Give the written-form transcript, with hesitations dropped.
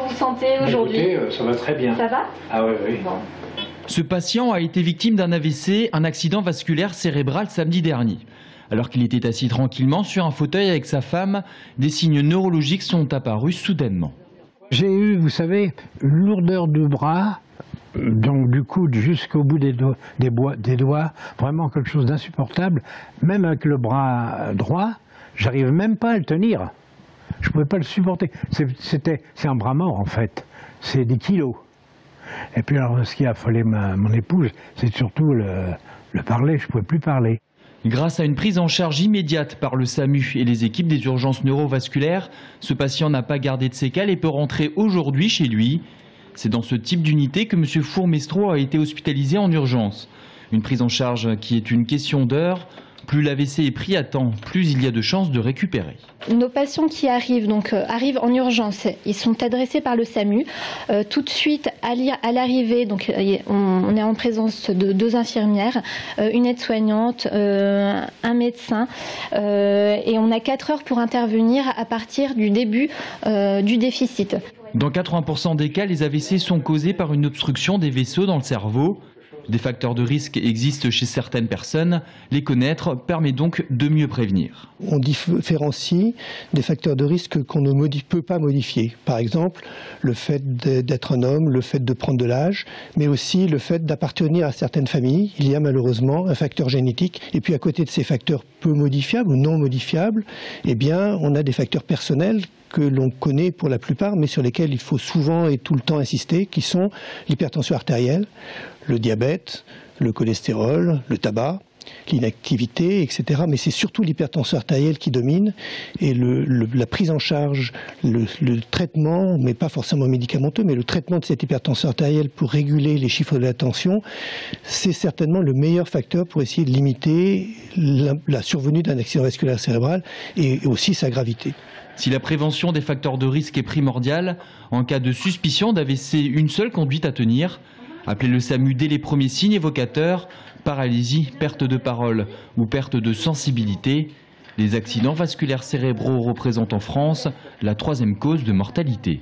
vous vous sentez aujourd'hui? Écoutez, ça va très bien. Ça va? Ah oui, oui. Bon. Ce patient a été victime d'un AVC, un accident vasculaire cérébral samedi dernier. Alors qu'il était assis tranquillement sur un fauteuil avec sa femme, des signes neurologiques sont apparus soudainement. J'ai eu, vous savez, une lourdeur de bras, donc du coude jusqu'au bout des doigts, vraiment quelque chose d'insupportable. Même avec le bras droit, j'arrive même pas à le tenir. Je ne pouvais pas le supporter. C'est un bras mort en fait. C'est des kilos. Et puis alors, ce qui a affolé mon épouse, c'est surtout le parler. Je ne pouvais plus parler. Grâce à une prise en charge immédiate par le SAMU et les équipes des urgences neurovasculaires, ce patient n'a pas gardé de séquelles et peut rentrer aujourd'hui chez lui. C'est dans ce type d'unité que M. Fourmestro a été hospitalisé en urgence. Une prise en charge qui est une question d'heure. Plus l'AVC est pris à temps, plus il y a de chances de récupérer. Nos patients qui arrivent, arrivent en urgence, ils sont adressés par le SAMU. Tout de suite, à l'arrivée, on est en présence de 2 infirmières, une aide-soignante, un médecin, et on a 4 heures pour intervenir à partir du début du déficit. Dans 80% des cas, les AVC sont causés par une obstruction des vaisseaux dans le cerveau. Des facteurs de risque existent chez certaines personnes. Les connaître permet donc de mieux prévenir. On différencie des facteurs de risque qu'on ne peut pas modifier. Par exemple, le fait d'être un homme, le fait de prendre de l'âge, mais aussi le fait d'appartenir à certaines familles. Il y a malheureusement un facteur génétique. Et puis à côté de ces facteurs peu modifiables ou non modifiables, eh bien, on a des facteurs personnels que l'on connaît pour la plupart, mais sur lesquels il faut souvent et tout le temps insister, qui sont l'hypertension artérielle, le diabète, le cholestérol, le tabac, l'inactivité, etc. Mais c'est surtout l'hypertension artérielle qui domine et la prise en charge, le traitement, mais pas forcément médicamenteux, mais le traitement de cette hypertension artérielle pour réguler les chiffres de la tension, c'est certainement le meilleur facteur pour essayer de limiter la survenue d'un accident vasculaire cérébral et aussi sa gravité. Si la prévention des facteurs de risque est primordiale, en cas de suspicion d'AVC, une seule conduite à tenir. Appelez le SAMU dès les premiers signes évocateurs, paralysie, perte de parole ou perte de sensibilité. Les accidents vasculaires cérébraux représentent en France la 3e cause de mortalité.